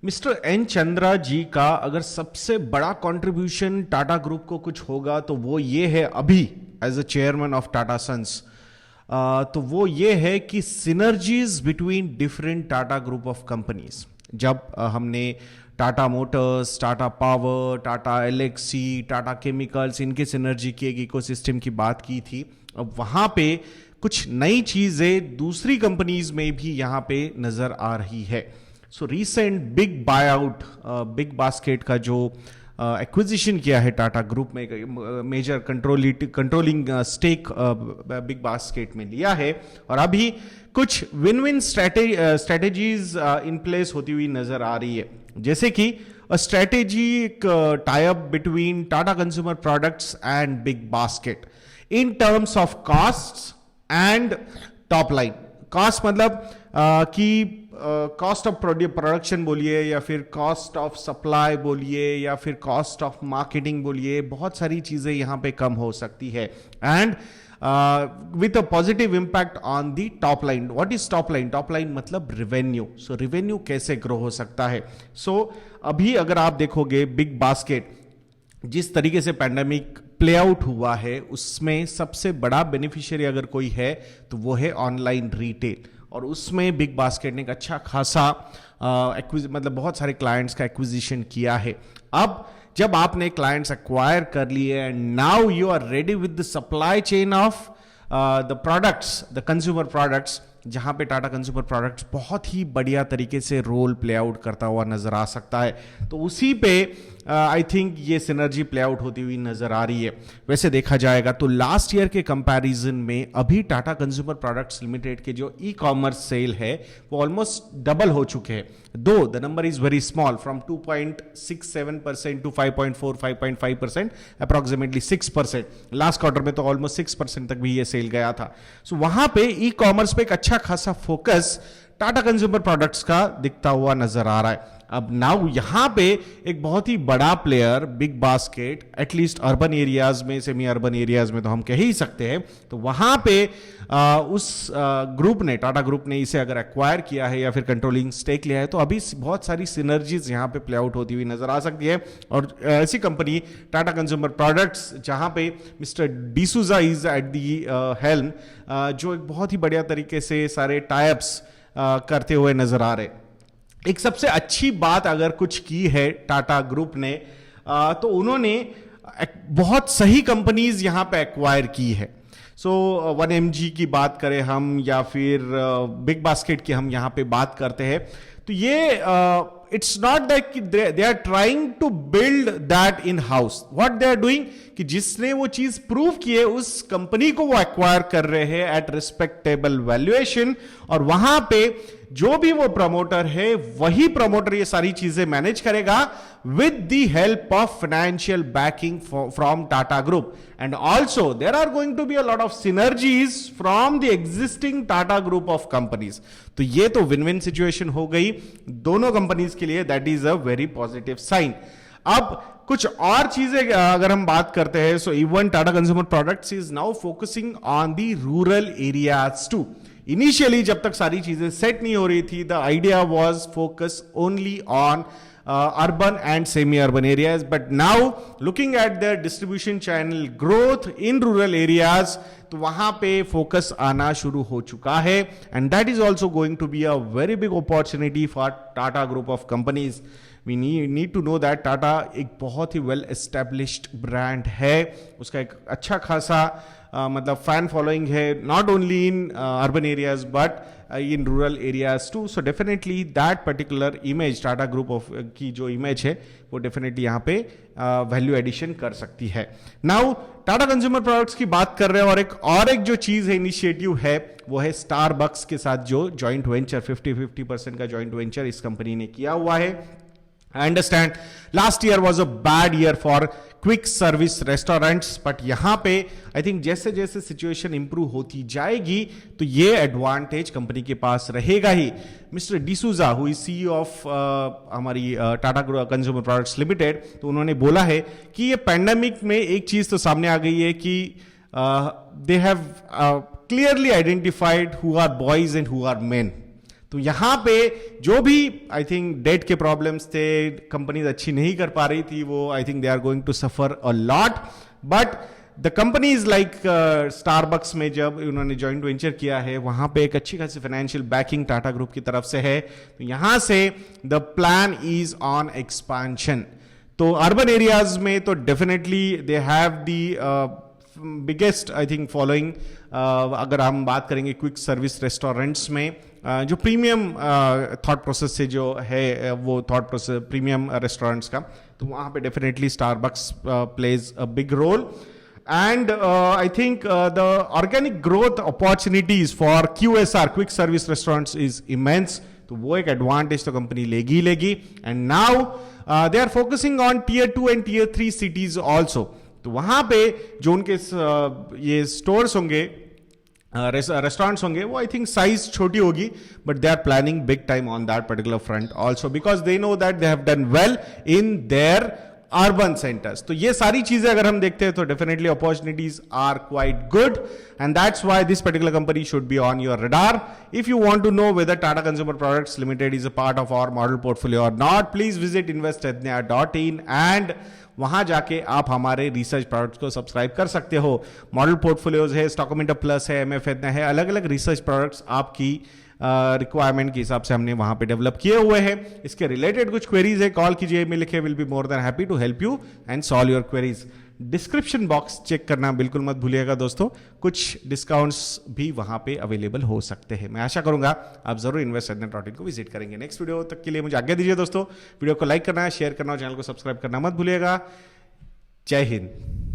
Mister N Chandra जी का अगर सबसे बड़ा कंट्रीब्यूशन टाटा ग्रुप को कुछ होगा तो वो ये है, अभी as a chairman of Tata Sons, तो वो ये है कि synergies between different Tata group of companies. जब हमने Tata Motors, Tata Power, Tata Elxsi, Tata Chemicals, इनके सिनर्जी की एक इकोसिस्टम की बात की थी, अब वहां पे कुछ नई चीजें दूसरी कंपनीज में भी यहां पे नजर आ रही है। So recent big buyout, BigBasket का जो एक्विजिशन किया है टाटा ग्रुप में, major controlling stake BigBasket में लिया है, और अभी कुछ win win strategies in place होती हुई नजर आ रही है, जैसे कि a strategic tie up between Tata consumer products and BigBasket in terms of cost and top line. Cost मतलब कि कॉस्ट ऑफ प्रोडक्शन बोलिए, या फिर कॉस्ट ऑफ सप्लाई बोलिए, या फिर कॉस्ट ऑफ मार्केटिंग बोलिए, बहुत सारी चीजें यहां पे कम हो सकती है, and with a positive impact on the top line. What is top line? Top line मतलब रिवेन्यू। सो रिवेन्यू कैसे ग्रो हो सकता है? सो अभी अगर आप देखोगे बिग बास्केट, जिस तरीके से पैंडेमिक प्ले आउट हुआ है, उसमें सबसे बड़ा बेनिफिशियरी अगर कोई है तो वो है ऑनलाइन रिटेल, और उसमें बिग बास्केट ने एक अच्छा खासा मतलब बहुत सारे क्लाइंट्स का एक्विजिशन किया है। अब जब आपने क्लाइंट्स एक्वायर कर लिए and now you are ready with the supply chain of the products, the consumer products, जहां पे टाटा कंज्यूमर प्रोडक्ट्स बहुत ही बढ़िया तरीके से रोल प्ले आउट करता हुआ नजर आ सकता है, तो उसी पे आई थिंक ये सिनर्जी प्ले आउट होती हुई नजर आ रही है। वैसे देखा जाएगा तो लास्ट ईयर के कंपैरिजन में अभी टाटा कंज्यूमर प्रोडक्ट्स लिमिटेड के जो ई कॉमर्स सेल है वो ऑलमोस्ट डबल हो चुके हैं, though the number is very small, from 2.67% to 5.4 5.5%, approximately 6%। Last quarter में तो ऑलमोस्ट 6% तक भी ये सेल गया था। सो वहां पे ई कॉमर्स पे एक अच्छा खासा फोकस टाटा कंज्यूमर प्रोडक्ट्स का दिखता हुआ नजर आ रहा है। अब नाउ यहां पे एक बहुत ही बड़ा player big basket, at least urban areas में, सेमी अर्बन एरियाज में तो हम कह ही सकते हैं, तो वहां पे उस ग्रुप ने, टाटा ग्रुप ने इसे अगर एक्वायर किया है या फिर कंट्रोलिंग स्टेक लिया है, तो अभी बहुत सारी सिनर्जीज यहां पे प्ले आउट होती हुई नजर आ सकती है। और ऐसी कंपनी टाटा कंज्यूमर प्रोडक्ट्स, जहां पे mister D'Souza is at the helm, जो एक बहुत ही बढ़िया तरीके से सारे टाइप्स करते हुए नजर आ रहे। एक सबसे अच्छी बात अगर कुछ की है टाटा ग्रुप ने, तो उन्होंने बहुत सही कंपनीज यहां पे एक्वायर की है। सो 1mg की बात करें हम, या फिर बिग बास्केट की हम यहां पे बात करते हैं, तो ये it's not that they are trying to build that in house. What they are doing कि जिसने वो चीज प्रूव की है, उस कंपनी को वो एक्वायर कर रहे हैं एट रिस्पेक्टेबल वैल्यूएशन, और वहां पे जो भी वो प्रमोटर है वही प्रमोटर ये सारी चीजें मैनेज करेगा with the help of financial backing from Tata Group. And also there are going to be a lot of synergies from the existing Tata Group of companies. तो ये तो विन विन सिचुएशन हो गई दोनों companies के लिए, that is a very positive sign. अब कुछ और चीजें अगर हम बात करते हैं, so even Tata consumer products is now focusing on the rural areas too. Initially जब तक सारी चीजें सेट नहीं हो रही थी, the idea was focus only on urban and semi-urban areas, but now looking at their distribution channel growth in rural areas, तो वहां पे फोकस आना शुरू हो चुका है, and that is also going to be a very big opportunity for Tata Group of companies. We need to know that Tata एक बहुत ही well established brand है, उसका एक अच्छा खासा मतलब फैन फॉलोइंग है, not only in urban areas but in rural areas too. So definitely that particular image, Tata group of की जो इमेज है वो डेफिनेटली यहाँ पे वैल्यू एडिशन कर सकती है। नाउ टाटा कंज्यूमर प्रोडक्ट्स की बात कर रहे हैं, और एक जो चीज है, इनिशिएटिव है, वो है स्टारबक्स के साथ जो जॉइंट वेंचर 50-50% का जॉइंट वेंचर इस कंपनी ने किया हुआ है। I understand last year was a bad year for quick service restaurants, but यहां पे आई थिंक जैसे जैसे सिचुएशन इंप्रूव होती जाएगी तो ये एडवांटेज कंपनी के पास रहेगा ही। Mister D'Souza who is CEO of हमारी टाटा कंज्यूमर प्रोडक्ट्स लिमिटेड, तो उन्होंने बोला है कि ये पैंडेमिक में एक चीज तो सामने आ गई है कि they have clearly identified who are boys and who are men. तो यहां पे जो भी आई थिंक डेट के प्रॉब्लम्स थे, कंपनीज अच्छी नहीं कर पा रही थी, वो I think they are going to suffer a lot, but the companies like Starbucks में जब उन्होंने जॉइंट वेंचर किया है, वहां पे एक अच्छी खासी फाइनेंशियल बैकिंग टाटा ग्रुप की तरफ से है, तो यहां से the plan is on expansion. तो अर्बन एरियाज में तो definitely they have the biggest I think following. अगर हम बात करेंगे क्विक सर्विस रेस्टोरेंट्स में, जो प्रीमियम थॉट प्रोसेस से जो है वो थॉट प्रोसेस प्रीमियम रेस्टोरेंट्स का, तो वहां पे definitely Starbucks plays a big role. And I think the organic growth opportunities for QSR, quick service restaurants, is immense. तो वो एक एडवांटेज तो कंपनी लेगी। And now they are focusing on tier 2 and tier 3 cities also. तो वहां पे जो उनके ये स्टोर्स होंगे, रेस्टोरेंट्स होंगे, वो आई थिंक साइज छोटी होगी, but they are planning big time on that particular front also, because they know that they have done well in their urban centres. तो ये सारी चीजें अगर हम देखते हैं तो definitely opportunities are quite good, and that's why this particular company should be on your radar. If you want to know whether Tata consumer products limited is a part of our model portfolio और not, please visit investednya.in and वहां जाके आप हमारे research products को subscribe कर सकते हो। Model portfolios है, स्टॉकोमीटर प्लस है, MF है, अलग अलग रिसर्च प्रोडक्ट्स आपकी रिक्वायरमेंट के हिसाब से हमने वहां पे डेवलप किए हुए हैं। इसके रिलेटेड कुछ क्वेरीज है, कॉल कीजिए, मिल लिखे, will be more than happy to help you and solve your queries. Description box check करना बिल्कुल मत भूलिएगा दोस्तों, कुछ डिस्काउंट्स भी वहां पे अवेलेबल हो सकते हैं। मैं आशा करूंगा आप जरूर investednya.in को विजिट करेंगे। नेक्स्ट वीडियो तक के लिए मुझे आज्ञा दीजिए दोस्तों। वीडियो को लाइक करना है, शेयर करना और चैनल को सब्सक्राइब करना मत भूलिएगा। जय हिंद।